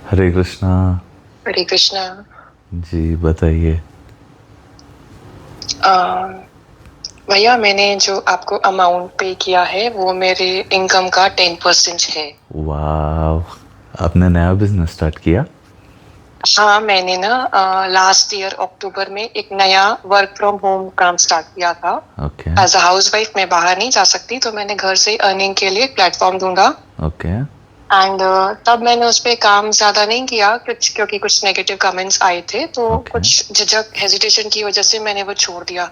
हरे कृष्णा। हरे कृष्णा। जी बताइए। भैया, मैंने जो आपको अमाउंट पे किया है वो मेरे इनकम का 10% है। वाह, आपने नया बिजनेस स्टार्ट किया? हाँ, मैंने ना लास्ट ईयर अक्टूबर में एक नया वर्क फ्रॉम होम काम स्टार्ट किया था। Okay as a housewife मैं बाहर नहीं जा सकती, तो मैंने घर से अर्निंग के लिए एक प्लेटफॉर्म ढूंढा। ओके एंड तब मैंने उस पे काम ज्यादा नहीं किया कुछ, क्योंकि कुछ नेगेटिव कमेंट्स आए थे, तो ओके कुछ झिझक हेजिटेशन की वजह से मैंने वो छोड़ दिया।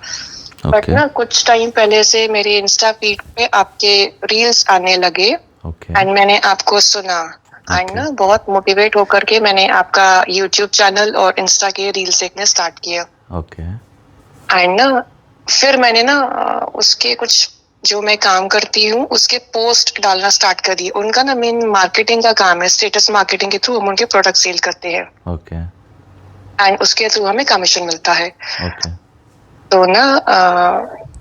बट ओके ना कुछ टाइम पहले से मेरे इंस्टा फीड पे आपके रील्स आने लगे ओके एंड मैंने आपको सुना। एंड ओके ना बहुत मोटिवेट होकर के मैंने आपका यूट्यूब चैनल और इंस्टा के रील्स देखने स्टार्ट किया। ओके एंड ना फिर मैंने ना उसके कुछ जो मैं काम करती हूँ उसके पोस्ट डालना स्टार्ट कर दिए। उनका ना मेन मार्केटिंग का काम है, स्टेटस मार्केटिंग के थ्रू हम उनके प्रोडक्ट सेल करते हैं ओके एंड उसके थ्रू हमें कमीशन मिलता है। ओके तो ना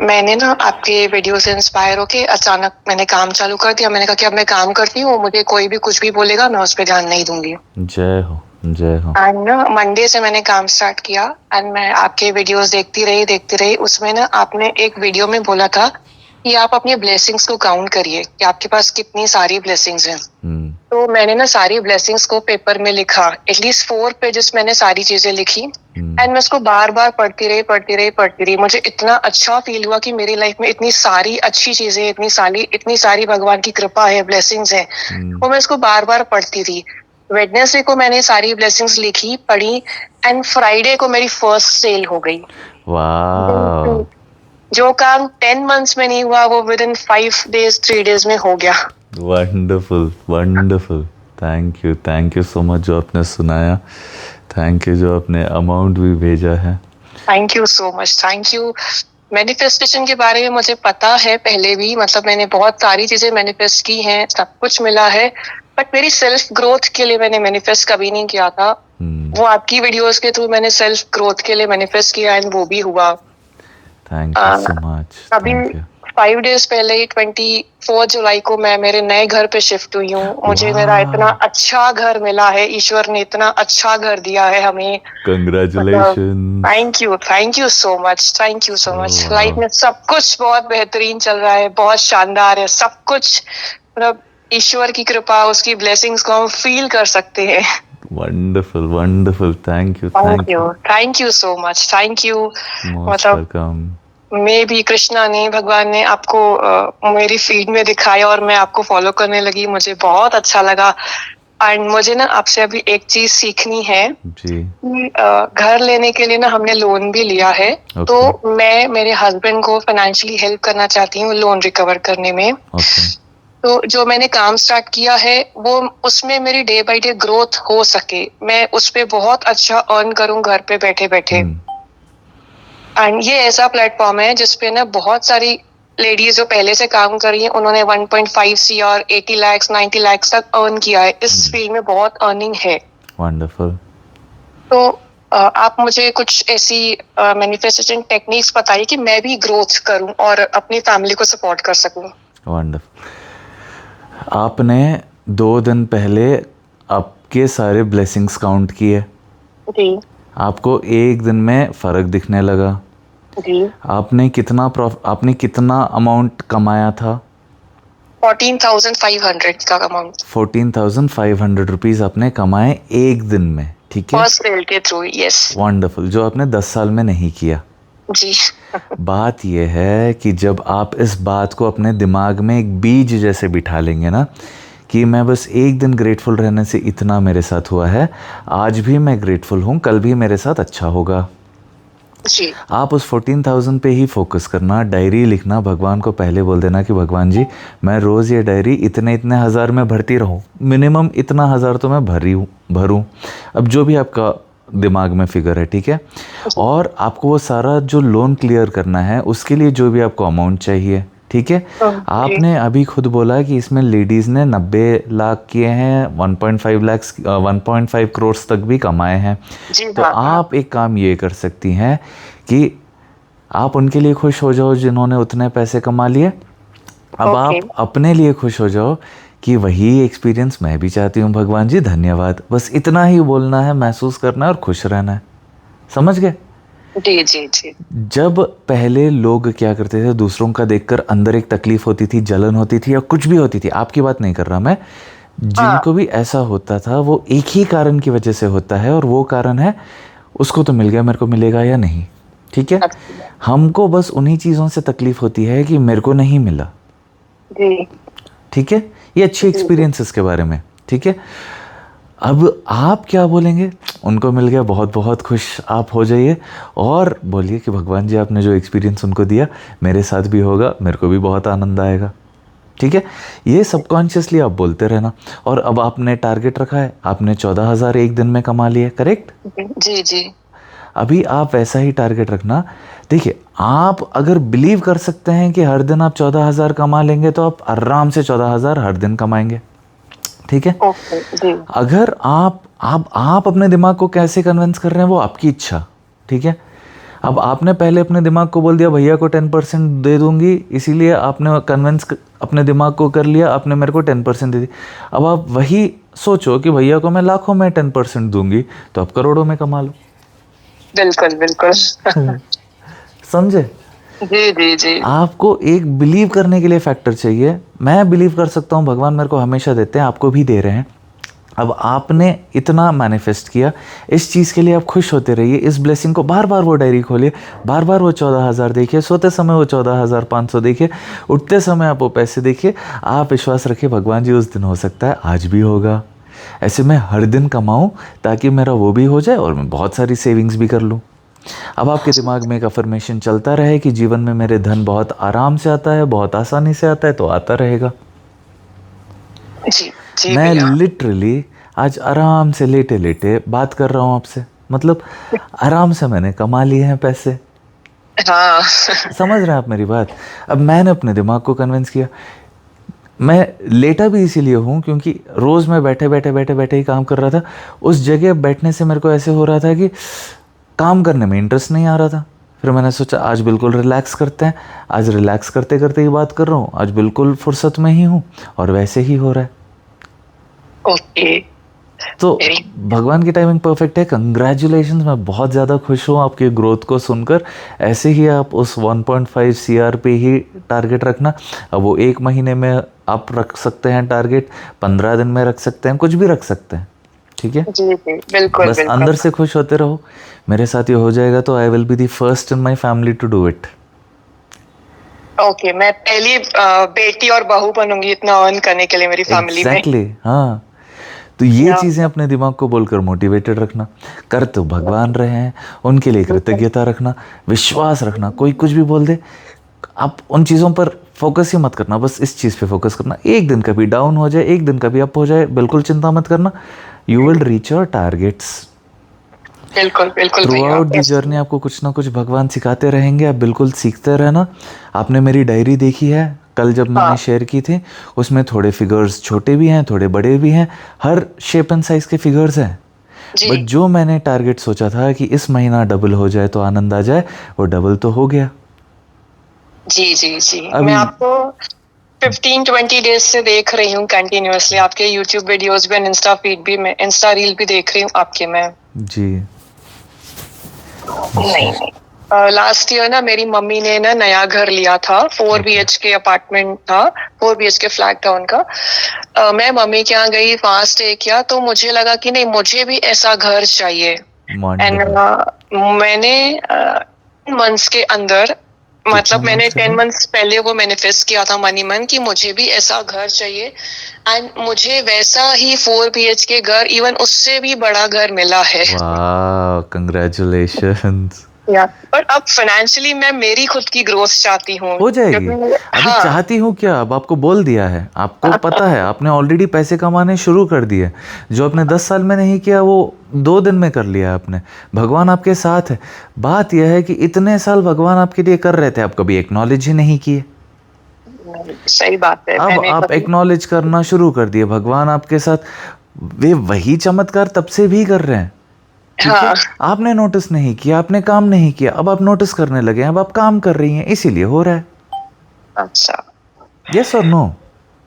मैंने ना आपके वीडियो से इंस्पायर होके अचानक मैंने काम चालू कर दिया। मैंने कहा कि अब मैं काम करती हूँ, मुझे कोई भी कुछ भी बोलेगा मैं उस पर ध्यान नहीं दूंगी। जय हो, जय हो। एंड ना मंडे से मैंने काम स्टार्ट किया एंड मैं आपके वीडियोस देखती रही। उसमें ना आपने एक वीडियो में बोला था कि आप अपनी ब्लेसिंग्स को काउंट करिए कि आपके पास कितनी सारी ब्लेसिंग्स हैं। हम्म तो मैंने ना सारी ब्लेसिंग्स को पेपर में लिखा, एटलीस्ट 4 पेजेस मैंने सारी चीजें लिखी एंड मैं उसको बार बार पढ़ती रही। मुझे इतना अच्छा फील हुआ कि मेरी लाइफ में इतनी सारी अच्छी चीजें, इतनी सारी भगवान की कृपा है, ब्लेसिंग्स है। वो मैं इसको बार बार पढ़ती थी। वेडनेसडे को मैंने सारी ब्लेसिंग्स लिखी, पढ़ी एंड फ्राइडे को मेरी फर्स्ट सेल हो गई। वाह, जो काम 10 मंथ्स में नहीं हुआ वो विद इन 5 डेज 3 डेज में हो गया। Wonderful wonderful. Thank you so much जो आपने सुनाया। थैंक यू जो आपने अमाउंट भी भेजा है। Thank you so much, thank you. Manifestation के बारे में मुझे पता है पहले भी, मतलब मैंने बहुत सारी चीजें मैनिफेस्ट की हैं, सब कुछ मिला है। बट मेरी सेल्फ ग्रोथ के लिए मैंने मैनिफेस्ट कभी नहीं किया था। वो आपकी वीडियोस के थ्रू मैंने सेल्फ ग्रोथ के लिए मैनिफेस्ट किया एंड वो भी हुआ। Thank you so much. अभी थैंक यू। 5 डेज पहले ही 24 जुलाई को मैं मेरे नए घर पे शिफ्ट हुई हूँ। मुझे मेरा इतना वाह, अच्छा घर मिला है, ईश्वर ने इतना अच्छा घर दिया है हमें। मतलब congratulations. Thank you so much, thank you so much. Life वाह, में सब कुछ बहुत बेहतरीन चल रहा है, बहुत शानदार है सब कुछ। मतलब ईश्वर की कृपा, उसकी ब्लेसिंग्स को हम फील कर सकते हैं। Wonderful wonderful. Thank you thank thank you, you. Thank you so much, thank you. Most मतलब वेलकम। मे भी कृष्णा ने, भगवान ने आपको मेरी फीड में दिखाया और मैं आपको फॉलो करने लगी। मुझे बहुत अच्छा लगा। एंड मुझे ना आपसे अभी एक चीज सीखनी है जी। कि घर लेने के लिए ना हमने लोन भी लिया है। ओके तो मैं मेरे हस्बैंड को फाइनेंशियली हेल्प करना चाहती हूँ लोन रिकवर करने में। ओके तो जो मैंने काम स्टार्ट किया है वो उसमें मेरी डे बाय डे ग्रोथ हो सके, मैं उस पे बहुत अच्छा अर्न करूँ घर पे बैठे बैठे। एंड ये ऐसा प्लेटफॉर्म है जिसपे ना बहुत सारी लेडीज जो पहले से काम कर रही हैं, उन्होंने 1.5 CR 80 lakhs 90 lakhs तक अर्न किया है। इस फील्ड में बहुत अर्निंग है। वंडरफुल। तो आप मुझे कुछ ऐसी मैनिफेस्टेशन टेक्निक्स बताइए कि मैं भी ग्रोथ करूं और अपनी फैमिली को सपोर्ट कर सकूं। वंडरफुल। आपने 2 दिन पहले आपके सारे ब्लेसिंग्स काउंट किए। जी आपको एक दिन में फ़र्क दिखने लगा। जी। आपने कितना अमाउंट कमाया था? 14,500 का अमाउंट 14,500 रुपीज़ आपने कमाए एक दिन में, ठीक है? फर्स्ट सेल के थ्रू, यस। वंडरफुल, जो आपने 10 साल में नहीं किया। जी। बात यह है कि जब आप इस बात को अपने दिमाग में एक बीज जैसे बिठा लेंगे ना कि मैं बस एक दिन ग्रेटफुल रहने से इतना मेरे साथ हुआ है, आज भी मैं ग्रेटफुल हूँ, कल भी मेरे साथ अच्छा होगा। जी आप उस 14,000 पे ही फोकस करना, डायरी लिखना, भगवान को पहले बोल देना कि भगवान जी मैं रोज़ ये डायरी इतने इतने हज़ार में भरती रहूँ, मिनिमम इतना हज़ार तो मैं भरूँ। अब जो भी आपका दिमाग में फिगर है, ठीक है? और आपको वो सारा जो लोन क्लियर करना है उसके लिए जो भी आपको अमाउंट चाहिए, ठीक है? आपने अभी खुद बोला कि इसमें लेडीज़ ने 90 लाख किए हैं, 1.5 करोड़ तक भी कमाए हैं। जी। तो आप एक काम ये कर सकती हैं कि आप उनके लिए खुश हो जाओ जिन्होंने उतने पैसे कमा लिए। अब ओके आप अपने लिए खुश हो जाओ कि वही एक्सपीरियंस मैं भी चाहती हूँ भगवान जी, धन्यवाद, बस इतना ही बोलना है, महसूस करना है और खुश रहना है। समझ गए? जी जी जी। जब पहले लोग क्या करते थे, दूसरों का देखकर अंदर एक तकलीफ होती थी, जलन होती थी या कुछ भी होती थी, आपकी बात नहीं कर रहा मैं, हाँ जिनको भी ऐसा होता था वो एक ही कारण की वजह से होता है, और वो कारण है उसको तो मिल गया, मेरे को मिलेगा या नहीं। ठीक है, अच्छा, हमको बस उन्हीं चीज़ों से तकलीफ होती है कि मेरे को नहीं मिला। जी ठीक है, ये अच्छी जी जी। एक्सपीरियंसेस के बारे में। ठीक है, अब आप क्या बोलेंगे? उनको मिल गया, बहुत बहुत खुश आप हो जाइए और बोलिए कि भगवान जी आपने जो एक्सपीरियंस उनको दिया मेरे साथ भी होगा, मेरे को भी बहुत आनंद आएगा। ठीक है, ये सबकॉन्शियसली आप बोलते रहना। और अब आपने टारगेट रखा है, आपने 14,000 एक दिन में कमा लिए, करेक्ट? जी जी। अभी आप वैसा ही टारगेट रखना। देखिए, आप अगर बिलीव कर सकते हैं कि हर दिन आप 14,000 कमा लेंगे तो आप आराम से 14,000 हर दिन कमाएंगे। ठीक है, ओके जी। अगर आप अपने दिमाग को कैसे कन्विंस कर रहे हैं वो आपकी इच्छा। ठीक है, अब आपने पहले अपने दिमाग को बोल दिया भैया को 10% दे दूंगी, इसीलिए आपने कन्विंस अपने दिमाग को कर लिया, आपने मेरे को 10% दे दी। अब आप वही सोचो कि भैया को मैं लाखों में 10% दूंगी, तो आप करोड़ों में कमा लो। बिल्कुल बिल्कुल। समझे? जी जी जी। आपको एक बिलीव करने के लिए फैक्टर चाहिए। मैं बिलीव कर सकता हूँ, भगवान मेरे को हमेशा देते हैं, आपको भी दे रहे हैं। अब आपने इतना मैनिफेस्ट किया, इस चीज़ के लिए आप खुश होते रहिए, इस ब्लेसिंग को बार बार वो डायरी खोलिए, बार बार वो 14,000 देखिए, सोते समय वो 14,500 देखिए, उठते समय आप वो पैसे देखिए। आप विश्वास रखिए, भगवान जी उस दिन हो सकता है आज भी होगा। ऐसे मैं हर दिन कमाऊं ताकि मेरा वो भी हो जाए और मैं बहुत सारी सेविंग्स भी कर लूं। अब आपके दिमाग में एक अफर्मेशन चलता रहे कि जीवन में मेरे धन बहुत आराम से आता है, बहुत आसानी से आता है, तो आता रहेगा। जी जी मैं भैया। लिटरली आज आराम से लेटे लेटे बात कर रहा हूँ आपसे, मतलब आराम से मैंने कमा लिए हैं पैसे। हाँ। समझ रहे हैं आप मेरी बात? अब मैंने अपने दिमाग को कन्विंस किया। मैं लेटा भी इसीलिए हूँ क्योंकि रोज़ मैं बैठे बैठे बैठे बैठे ही काम कर रहा था। उस जगह बैठने से मेरे को ऐसे हो रहा था कि काम करने में इंटरेस्ट नहीं आ रहा था। फिर मैंने सोचा आज बिल्कुल रिलैक्स करते हैं। आज रिलैक्स करते करते ही बात कर रहा हूँ, आज बिल्कुल फुर्सत में ही हूँ और वैसे ही हो रहा है। ओके। तो भगवान की टाइमिंग परफेक्ट है। कंग्रेचुलेशन, मैं बहुत ज़्यादा खुश हूँ आपकी ग्रोथ को सुनकर। ऐसे ही आप उस 1.5 CR पे ही टारगेट रखना। अब वो 1 महीने में आप रख सकते हैं टारगेट, 15 दिन में रख सकते हैं, कुछ भी रख सकते हैं। ठीक है, जी जी बिल्कुल बस बिल्कुल। अंदर से खुश होते रहो। मेरे साथ ये हो जाएगा तो I will be the first in my family to do it. Okay, मैं पहली बेटी और बहू बनूंगी इतना अर्न करने के लिए मेरी फैमिली में। एग्जैक्टली, हाँ। तो ये या चीज़ें अपने दिमाग को बोलकर मोटिवेटेड रखना। कर तो भगवान रहे हैं, उनके लिए कृतज्ञता रखना, विश्वास रखना। कोई कुछ भी बोल दे, आप उन चीज़ों पर फोकस ही मत करना, बस इस चीज़ पे फोकस करना। एक दिन कभी डाउन हो जाए, एक दिन कभी अप हो जाए, बिल्कुल चिंता मत करना। You will reach your targets. बिल्कुल बिल्कुल थ्रू भैया। आउट दी जर्नी आपको कुछ ना कुछ भगवान सिखाते रहेंगे, आप बिल्कुल सीखते रहना। आपने मेरी डायरी देखी है कल जब मैंने हाँ शेयर की थी, उसमें थोड़े फिगर्स छोटे भी हैं, थोड़े बड़े भी हैं, हर शेप एंड साइज़ के फिगर्स हैं। जी बट जो मैंने टारगेट सोचा था कि इस महीना डबल हो जाए तो आनंद आ जाए, वो डबल तो हो गया। जी जी जी। मैं अभी आपको 15-20 डेज से देख रही हूँ कंटिन्यूअसली, आपके यूट्यूब वीडियोस भी, इंस्टा फीड भी, मैं इंस्टा रील भी देख रही हूँ आपके। मैं जी नहीं नहीं, लास्ट ईयर ना मेरी मम्मी ने ना नया घर लिया था, 4 BHK अपार्टमेंट था, 4 BHK फ्लैट था उनका। मैं मम्मी के यहाँ गई, वहां स्टे किया, तो मुझे लगा कि नहीं मुझे भी ऐसा घर चाहिए। And wonderful. मैंने 10 months के अंदर, कितने मतलब मैंने months के 10 बाद? months पहले वो मैनिफेस्ट किया था मनी मन कि मुझे भी ऐसा घर चाहिए। एंड मुझे वैसा ही 4 BHK घर, इवन उससे भी बड़ा घर मिला है। वाह, कंग्रेचुलेशंस। या पर अब फाइनेंशियली मैं मेरी खुद की ग्रोथ चाहती हूँ, हो जाएगी। क्योंकि अभी हाँ चाहती हूँ क्या, अब आपको बोल दिया है, आपको पता है, आपने ऑलरेडी पैसे कमाने शुरू कर दिए। जो आपने 10 साल में नहीं किया वो 2 दिन में कर लिया आपने। भगवान आपके साथ है। बात यह है कि इतने साल भगवान आपके लिए कर रहे थे, आप कभी एक्नॉलेज ही नहीं किए। सही बात है, अब मैंने आप कभी एक्नॉलेज करना शुरू कर दिए, भगवान आपके साथ वे वही चमत्कार तब से भी कर रहे हैं। ठीक है, हाँ। आपने नोटिस नहीं किया, आपने काम नहीं किया, अब आप नोटिस करने लगे हैं, अब आप काम कर रही हैं, इसीलिए हो रहा है। अच्छा। यस और नो?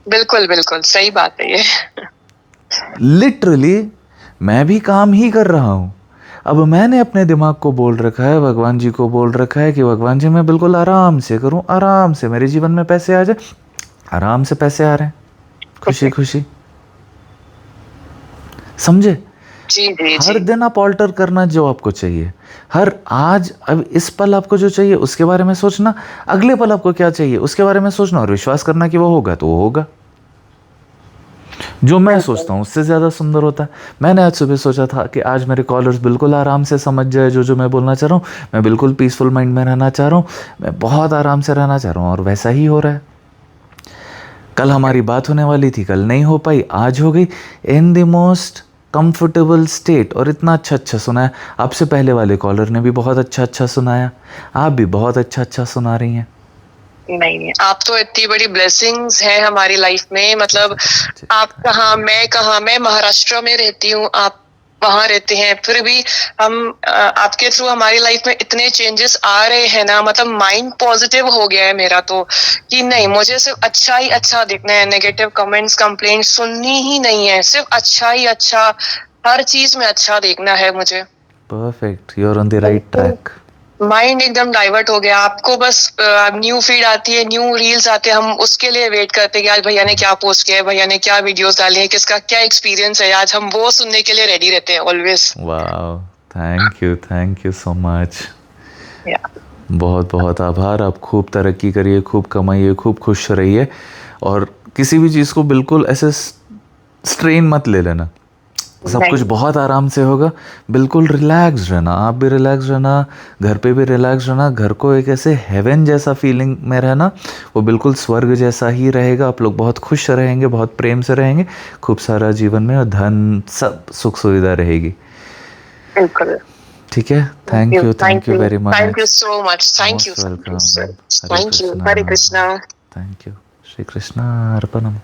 बिल्कुल बिल्कुल सही बात है ये। लिटरली मैं भी काम ही कर रहा हूँ। अब मैंने अपने दिमाग को बोल रखा है, भगवान जी को बोल रखा है कि भगवान जी मैं बिल्कुल आराम से करूँ, आराम से मेरे जीवन में पैसे आ जाए। आराम से पैसे आ रहे हैं, खुशी खुशी, समझे? जी जी हर जी। दिन आप ऑल्टर करना जो आपको चाहिए। हर आज अब इस पल आपको जो चाहिए उसके बारे में सोचना, अगले पल आपको क्या चाहिए उसके बारे में सोचना, और विश्वास करना कि वो होगा तो वो होगा। जो मैं बिल्कुल सोचता हूँ उससे ज़्यादा सुंदर होता है। मैंने आज सुबह सोचा था कि आज मेरे कॉलर्स बिल्कुल आराम से समझ जाए जो जो मैं बोलना चाह रहा हूँ, मैं बिल्कुल पीसफुल माइंड में रहना चाह रहा हूँ, मैं बहुत आराम से रहना चाह रहा हूँ, और वैसा ही हो रहा है। कल हमारी बात होने वाली थी, कल नहीं हो पाई, आज हो गई in the most comfortable state, और इतना अच्छा अच्छा सुनाया। आपसे पहले वाले कॉलर ने भी बहुत अच्छा अच्छा सुनाया, आप भी बहुत अच्छा अच्छा सुना रही हैं। नहीं नहीं, आप तो इतनी बड़ी ब्लेसिंग्स हैं हमारी लाइफ में, मतलब जी, आप कहाँ, मैं कहाँ, मैं महाराष्ट्र में रहती हूँ, आप वहां रहते हैं, फिर भी हम आपके थ्रू हमारी लाइफ में इतने चेंजेस आ रहे हैं ना, मतलब माइंड पॉजिटिव हो गया है मेरा तो, कि नहीं मुझे सिर्फ अच्छा ही अच्छा देखना है, नेगेटिव कमेंट्स कंप्लेंट्स सुननी ही नहीं है, सिर्फ अच्छा ही अच्छा, हर चीज में अच्छा देखना है मुझे। Perfect, you are on the right track. Mind एकदम डाइवर्ट हो गया। आपको बस न्यू फीड आती है, न्यू रील्स आते हैं, हम उसके लिए वेट करते हैं कि आज भैया ने क्या पोस्ट किया है, भैया ने क्या वीडियोस डाली है, किसका क्या एक्सपीरियंस है, आज हम वो सुनने के लिए रेडी रहते हैं ऑलवेज। वाह, थैंक यू सो मच। या बहुत बहुत आभार। आप खूब तरक्की करिए, खूब कमाइए, खूब खुश रहिए, और किसी भी चीज़ को बिल्कुल ऐसे स्ट्रेन मत ले लेना। सब कुछ नहीं बहुत आराम से होगा। बिल्कुल रिलैक्स रहना, आप भी रिलैक्स रहना, घर पे भी रिलैक्स रहना, घर को एक ऐसे हेवन जैसा फीलिंग में रहना, वो बिल्कुल स्वर्ग जैसा ही रहेगा। आप लोग बहुत खुश रहेंगे, बहुत प्रेम से रहेंगे, खूब सारा जीवन में और धन सब सुख सुविधा रहेगी। बिल्कुल। ठीक है, thank you very thank you much. So much, thank you most thank you welcome. Sir. Hare thank you, Krishna. Hare Krishna. Thank you. Shri Krishna अर्पणम।